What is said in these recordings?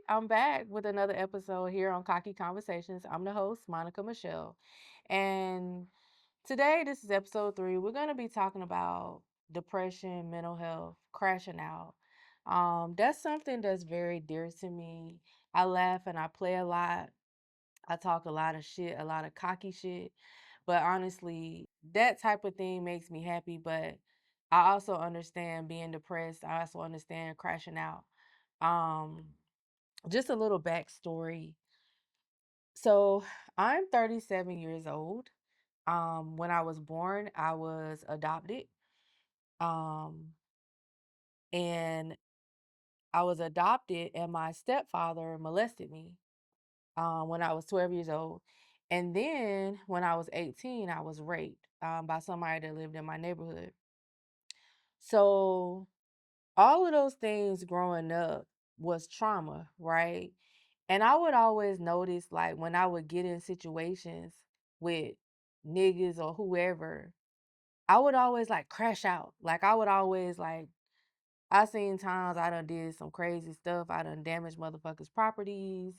I'm back with another episode here on Cocky Conversations. I'm the host, Monica Michelle. And today, this is episode 3. We're going to be talking about depression, mental health, crashing out. That's something that's very dear to me. I laugh and I play a lot. I talk a lot of shit, a lot of cocky shit. But honestly, that type of thing makes me happy. But I also understand being depressed. I also understand crashing out. Um, just a little backstory. So I'm 37 years old. When I was born, I was adopted. Um, and I was adopted, and my stepfather molested me when I was 12 years old. And then when I was 18, I was raped by somebody that lived in my neighborhood. So all of those things growing up was trauma, right? And I would always notice, like, when I would get in situations with niggas or whoever, I would always like crash out. Like, I would always like, I seen times I done did some crazy stuff. I done damaged motherfuckers' properties.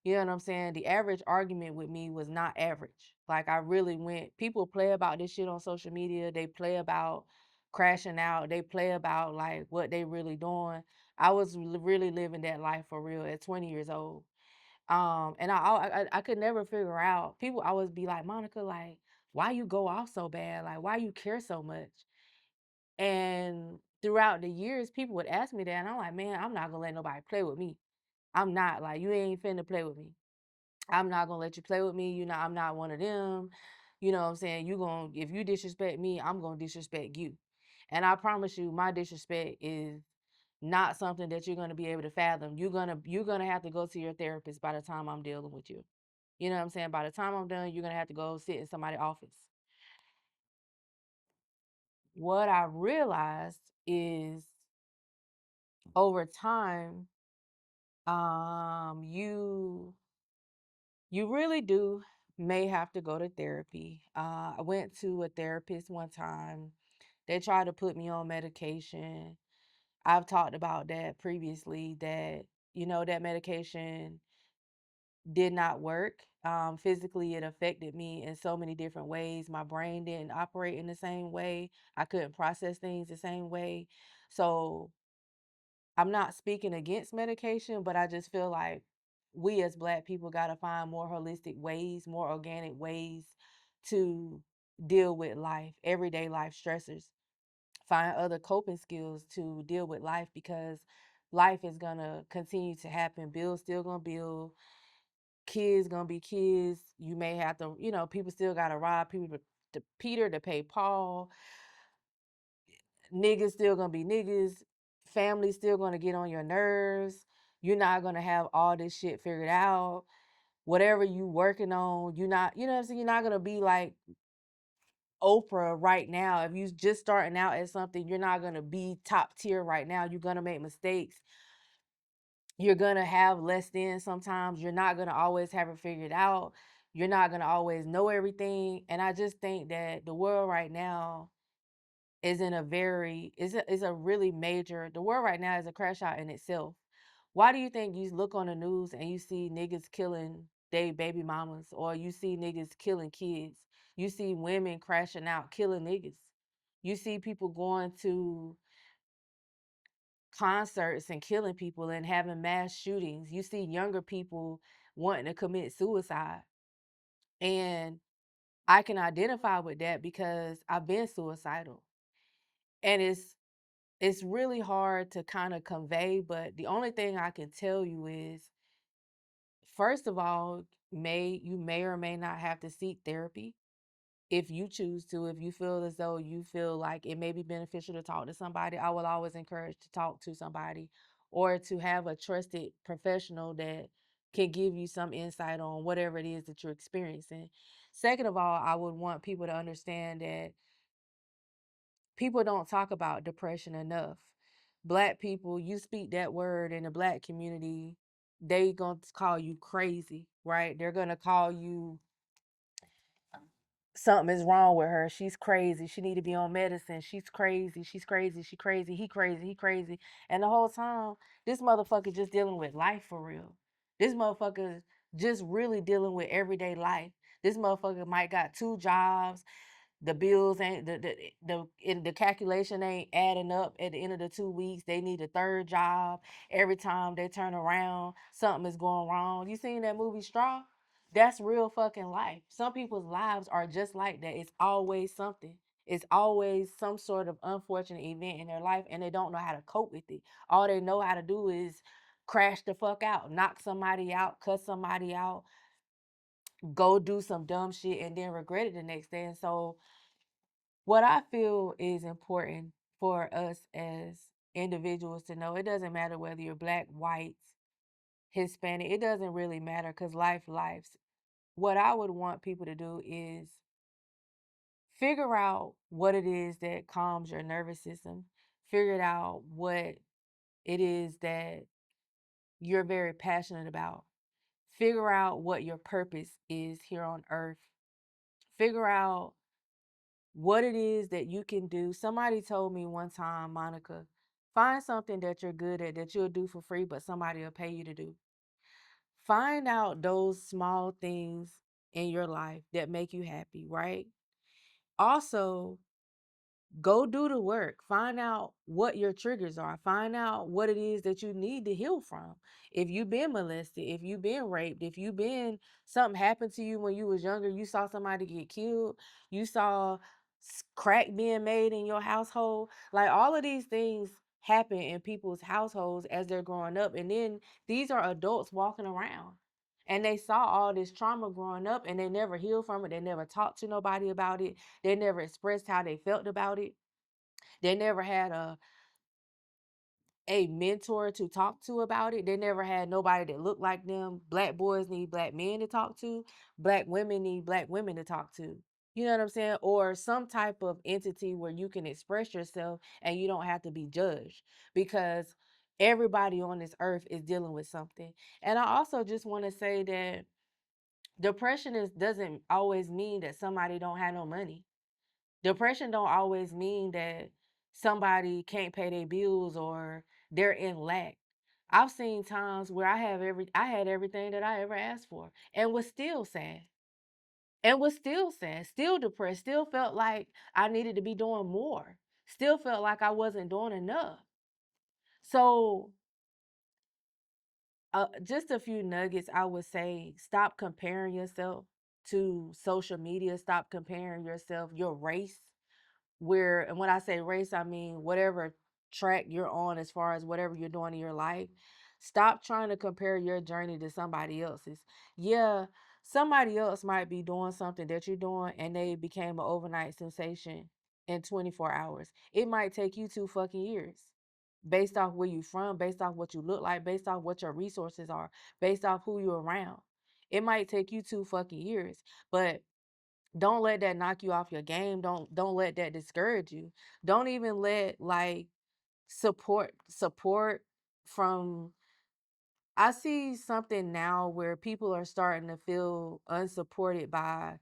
You know what I'm saying? The average argument with me was not average. Like, I really went, people play about this shit on social media. They play about crashing out. They play about like what they really doing. I was really living that life for real at 20 years old. And I could never figure out. People always be like, Monica, like, why you go off so bad? Like, why you care so much? And throughout the years, people would ask me that, and I'm like, man, I'm not gonna let nobody play with me. I'm not like you ain't finna play with me. I'm not gonna let you play with me. You know, I'm not one of them. You know what I'm saying? You gonna if you disrespect me, I'm gonna disrespect you. And I promise you, my disrespect is not something that you're gonna be able to fathom. You're gonna have to go to your therapist by the time I'm dealing with you. You know what I'm saying? By the time I'm done, you're gonna have to go sit in somebody's office. What I realized is over time, you really do may have to go to therapy. I went to a therapist one time. They tried to put me on medication. I've talked about that previously that that medication did not work. Physically, it affected me in so many different ways. My brain didn't operate in the same way. I couldn't process things the same way. So I'm not speaking against medication, but I just feel like we as Black people got to find more holistic ways, more organic ways to deal with life, everyday life stressors. Find other coping skills to deal with life because life is going to continue to happen. Bills still going to bill, kids going to be kids. You may have to, people still got to rob people to Peter to pay Paul. Niggas still gonna be niggas. Family still gonna get on your nerves. You're not gonna have all this shit figured out. Whatever you working on, you're not, you know what I'm saying? You're not gonna be like Oprah right now. If you just starting out at something, you're not gonna be top tier right now. You're gonna make mistakes. You're gonna have less than sometimes. You're not gonna always have it figured out. You're not gonna always know everything. And I just think that the world right now is in a very is a really major the world right now is a crash out in itself. Why do you think you look on the news and you see niggas killing they baby mamas or you see niggas killing kids? You see women crashing out, killing niggas. You see people going to concerts and killing people and having mass shootings. You see younger people wanting to commit suicide. And I can identify with that because I've been suicidal. And it's really hard to kind of convey, but the only thing I can tell you is, first of all, you may or may not have to seek therapy if you choose to. If you feel as though you feel like it may be beneficial to talk to somebody, I will always encourage to talk to somebody or to have a trusted professional that can give you some insight on whatever it is that you're experiencing. Second of all, I would want people to understand that people don't talk about depression enough. Black people, you speak that word in the Black community, they gonna call you crazy, right? They're gonna call you something is wrong with her. She's crazy. She need to be on medicine. She's crazy. She's crazy. She crazy. He crazy. He crazy. And the whole time, this motherfucker just dealing with life for real. This motherfucker just really dealing with everyday life. This motherfucker might got two jobs. The bills ain't the calculation ain't adding up at the end of the 2 weeks. They need a third job. Every time they turn around, something is going wrong. You seen that movie Straw? That's real fucking life. Some people's lives are just like that. It's always something. It's always some sort of unfortunate event in their life, and they don't know how to cope with it. All they know how to do is crash the fuck out, knock somebody out, cut somebody out, go do some dumb shit, and then regret it the next day. And so what I feel is important for us as individuals to know, it doesn't matter whether you're black, white, Hispanic, it doesn't really matter because lives. What I would want people to do is figure out what it is that calms your nervous system, figure out what it is that you're very passionate about, figure out what your purpose is here on earth, figure out what it is that you can do. Somebody told me one time, Monica, find something that you're good at that you'll do for free, but somebody will pay you to do. Find out those small things in your life that make you happy, right? Also, go do the work. Find out what your triggers are. Find out what it is that you need to heal from. If you've been molested, if you've been raped, if you've been something happened to you when you was younger, you saw somebody get killed, you saw crack being made in your household, like all of these things happen in people's households as they're growing up. And then these are adults walking around. And they saw all this trauma growing up and they never healed from it. They never talked to nobody about it. They never expressed how they felt about it. They never had a mentor to talk to about it. They never had nobody that looked like them. Black boys need black men to talk to. Black women need black women to talk to. You know what I'm saying? Or some type of entity where you can express yourself and you don't have to be judged, because everybody on this earth is dealing with something. And I also just want to say that depression doesn't always mean that somebody don't have no money. Depression don't always mean that somebody can't pay their bills or they're in lack. I've seen times where I had everything that I ever asked for and was still sad. And was still sad, still depressed, still felt like I needed to be doing more. Still felt like I wasn't doing enough. So, just a few nuggets I would say: stop comparing yourself to social media, stop comparing yourself, your race, where, and when I say race, I mean whatever track you're on as far as whatever you're doing in your life. Stop trying to compare your journey to somebody else's. Yeah, somebody else might be doing something that you're doing and they became an overnight sensation in 24 hours. It might take you 2 fucking years, based off where you from, based off what you look like, based off what your resources are, based off who you're around. It might take you 2 fucking years, but don't let that knock you off your game. Don't let that discourage you. Don't even let like support from, I see something now where people are starting to feel unsupported by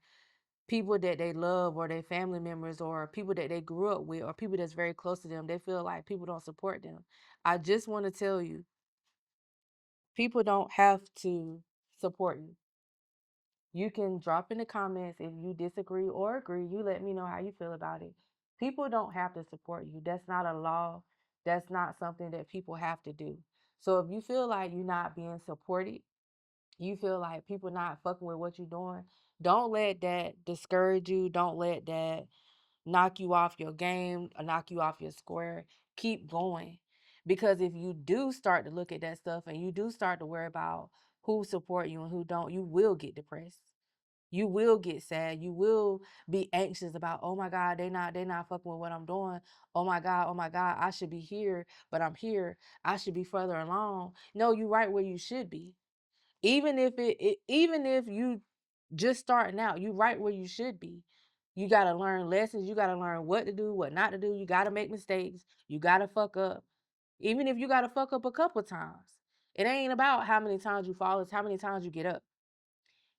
people that they love or their family members or people that they grew up with or people that's very close to them. They feel like people don't support them. I just want to tell you, people don't have to support you. You can drop in the comments if you disagree or agree. You let me know how you feel about it. People don't have to support you. That's not a law. That's not something that people have to do. So if you feel like you're not being supported, you feel like people not fucking with what you're doing, don't let that discourage you. Don't let that knock you off your game or knock you off your square. Keep going. Because if you do start to look at that stuff and you do start to worry about who support you and who don't, you will get depressed. You will get sad. You will be anxious about, oh my God, they not fucking with what I'm doing. Oh my God, I should be here, but I'm here. I should be further along. No, you right where you should be. Even if even if you just starting out, you right where you should be. You gotta learn lessons. You gotta learn what to do, what not to do. You gotta make mistakes. You gotta fuck up. Even if you gotta fuck up a couple times. It ain't about how many times you fall, it's how many times you get up.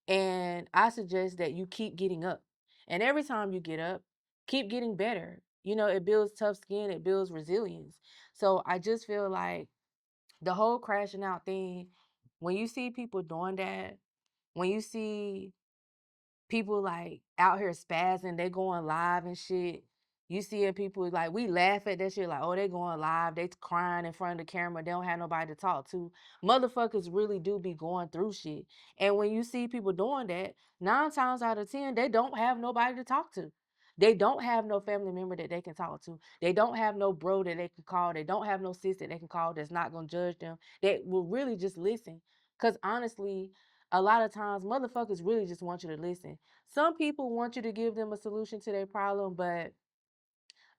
And I suggest that you keep getting up. And every time you get up, keep getting better. You know, it builds tough skin, it builds resilience. So I just feel like the whole crashing out thing, when you see people doing that, when you see people like out here spazzing, they going live and shit. You see it, people like we laugh at that shit like, oh, they going live, they crying in front of the camera, they don't have nobody to talk to. Motherfuckers really do be going through shit. And when you see people doing that, 9 times out of 10, they don't have nobody to talk to. They don't have no family member that they can talk to. They don't have no bro that they can call. They don't have no sis that they can call that's not gonna judge them. That will really just listen. Cause honestly, a lot of times motherfuckers really just want you to listen. Some people want you to give them a solution to their problem, but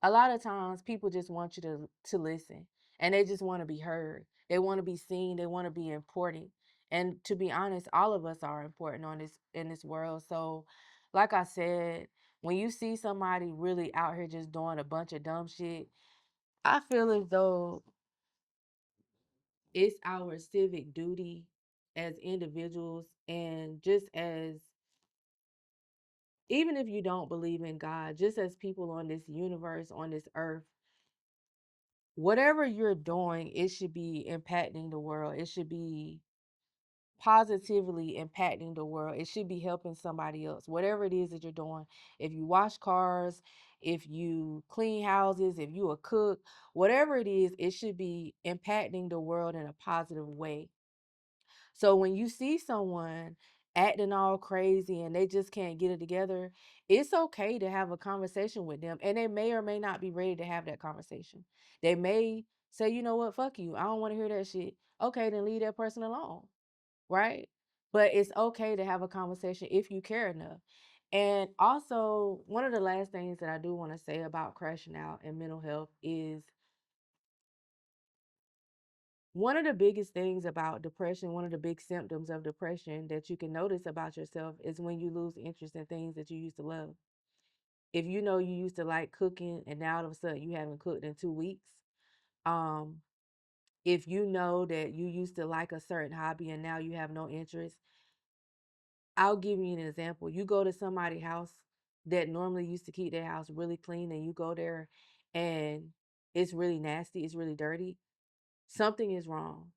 a lot of times people just want you to listen, and they just want to be heard. They want to be seen, they want to be important. And to be honest, all of us are important on this in this world. So, like I said, when you see somebody really out here just doing a bunch of dumb shit, I feel as though it's our civic duty as individuals and just as even if you don't believe in God, just as people on this universe, on this earth, whatever you're doing, it should be impacting the world. It should be positively impacting the world. It should be helping somebody else. Whatever it is that you're doing, if you wash cars, if you clean houses, if you a cook, whatever it is, it should be impacting the world in a positive way. So when you see someone acting all crazy and they just can't get it together, it's okay to have a conversation with them. And they may or may not be ready to have that conversation. They may say, you know what, fuck you. I don't want to hear that shit. Okay, then leave that person alone. Right? But it's okay to have a conversation if you care enough. And also, one of the last things that I do want to say about crashing out and mental health is one of the biggest things about depression, one of the big symptoms of depression that you can notice about yourself is when you lose interest in things that you used to love. If you know you used to like cooking and now all of a sudden you haven't cooked in 2 weeks, um, if you know that you used to like a certain hobby and now you have no interest, I'll give you an example. You go to somebody's house that normally used to keep their house really clean and you go there and it's really nasty, it's really dirty. Something is wrong.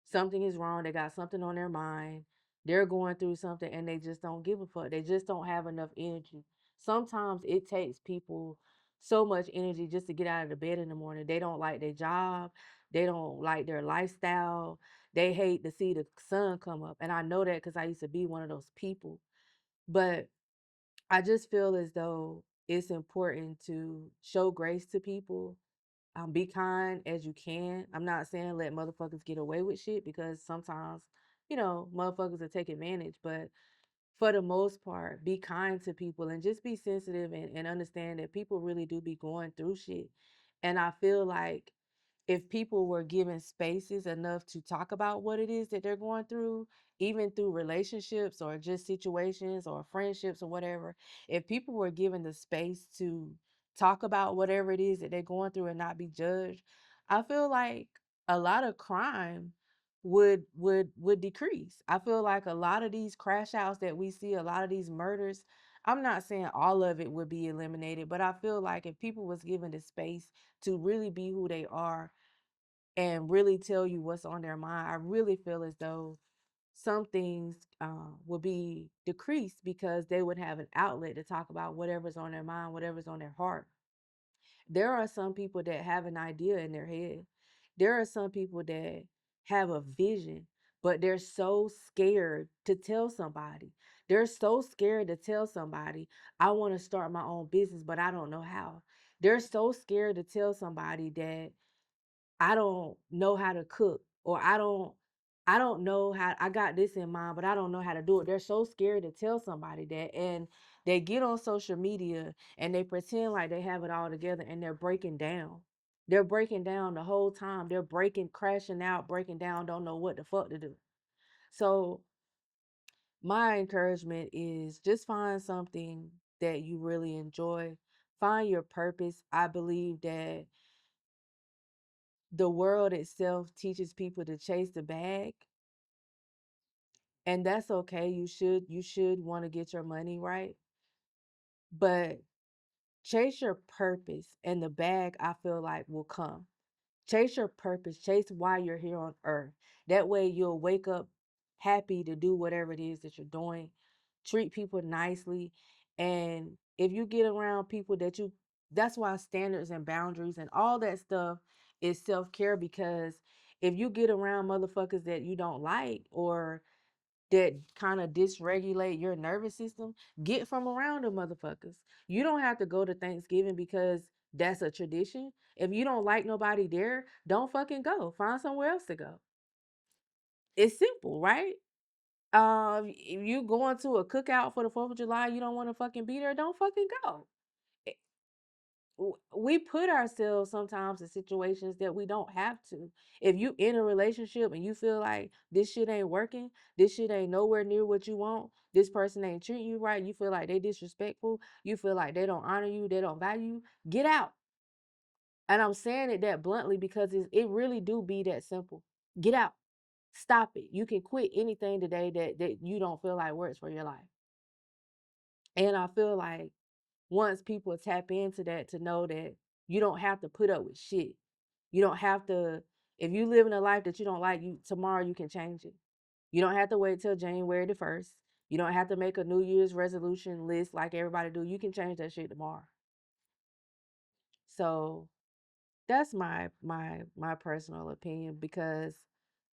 Something is wrong. They got something on their mind. They're going through something and they just don't give a fuck. They just don't have enough energy. Sometimes it takes people so much energy just to get out of the bed in the morning. They don't like their job. They don't like their lifestyle. They hate to see the sun come up. And I know that because I used to be one of those people. But I just feel as though it's important to show grace to people, be kind as you can. I'm not saying let motherfuckers get away with shit because sometimes, motherfuckers will take advantage. But for the most part, be kind to people and just be sensitive and understand that people really do be going through shit. And I feel like if people were given spaces enough to talk about what it is that they're going through, even through relationships or just situations or friendships or whatever, if people were given the space to talk about whatever it is that they're going through and not be judged, I feel like a lot of crime would decrease. I feel like a lot of these crash outs that we see, a lot of these murders, I'm not saying all of it would be eliminated, but I feel like if people was given the space to really be who they are and really tell you what's on their mind, I really feel as though some things will be decreased because they would have an outlet to talk about whatever's on their mind, whatever's on their heart. There are some people that have an idea in their head. There are some people that have a vision, but they're so scared to tell somebody. They're so scared to tell somebody, I want to start my own business, but I don't know how. They're so scared to tell somebody that I don't know how to cook or I don't know how I got this in mind, but I don't know how to do it. They're so scared to tell somebody that and they get on social media and they pretend like they have it all together and they're breaking down. They're breaking down the whole time. They're breaking, crashing out, breaking down, don't know what the fuck to do. So my encouragement is just find something that you really enjoy. Find your purpose. I believe that the world itself teaches people to chase the bag, and that's okay. You should want to get your money right, But chase your purpose, and the bag, I feel like, will come. Chase your purpose. Chase why you're here on earth. That way you'll wake up happy to do whatever it is that you're doing. Treat people nicely. And if you get around people that's why standards and boundaries and all that stuff is self-care, because if you get around motherfuckers that you don't like or that kind of dysregulate your nervous system, get from around the motherfuckers. You don't have to go to Thanksgiving because that's a tradition. If you don't like nobody there, don't fucking go. Find somewhere else to go. It's simple, right? If you going to a cookout for the 4th of July, you don't want to fucking be there, don't fucking go. We put ourselves sometimes in situations that we don't have to. If you in a relationship and you feel like this shit ain't working, this shit ain't nowhere near what you want, this person ain't treating you right, you feel like they disrespectful, you feel like they don't honor you, they don't value you, get out. And I'm saying it that bluntly because it really do be that simple. Get out. Stop it. You can quit anything today that you don't feel like works for your life. And I feel like once people tap into that, to know that you don't have to put up with shit. You don't have to, if you live in a life that you don't like, tomorrow you can change it. You don't have to wait till January the 1st. You don't have to make a New Year's resolution list like everybody do. You can change that shit tomorrow. So that's my personal opinion, because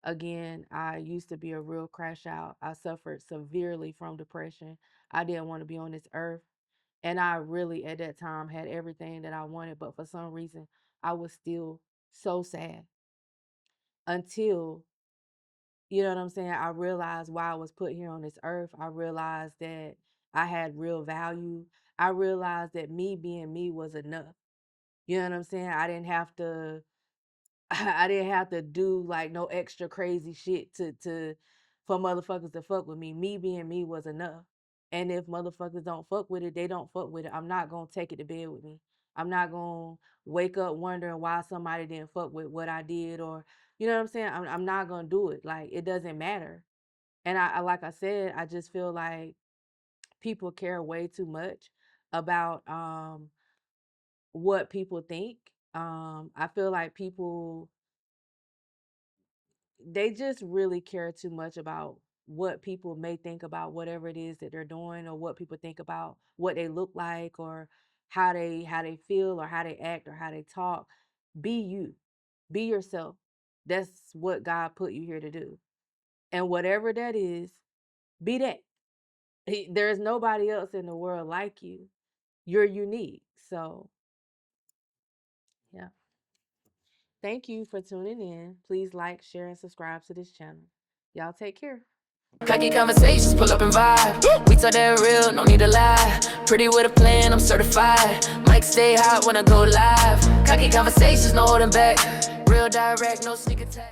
again, I used to be a real crash out. I suffered severely from depression. I didn't want to be on this earth. And I really, at that time, had everything that I wanted, but for some reason, I was still so sad until, you know what I'm saying, I realized why I was put here on this earth. I realized that I had real value. I realized that me being me was enough. You know what I'm saying? I didn't have to I didn't have to do like no extra crazy shit to for motherfuckers to fuck with me. Me being me was enough. And if motherfuckers don't fuck with it, they don't fuck with it. I'm not gonna take it to bed with me. I'm not gonna wake up wondering why somebody didn't fuck with what I did, or you know what I'm saying? I'm not gonna do it. Like, it doesn't matter. And I like I said, I just feel like people care way too much about what people think. I feel like people, they just really care too much about what people may think about whatever it is that they're doing, or what people think about what they look like, or how they feel, or how they act, or how they talk. Be you. Be yourself. That's what God put you here to do. And whatever that is, be that. There's nobody else in the world like you. You're unique. So, yeah. Thank you for tuning in. Please like, share, and subscribe to this channel. Y'all take care. Cocky conversations, pull up and vibe. We talk that real, no need to lie. Pretty with a plan, I'm certified. Mic stay hot when I go live. Cocky conversations, no holding back. Real direct, no sneak attack.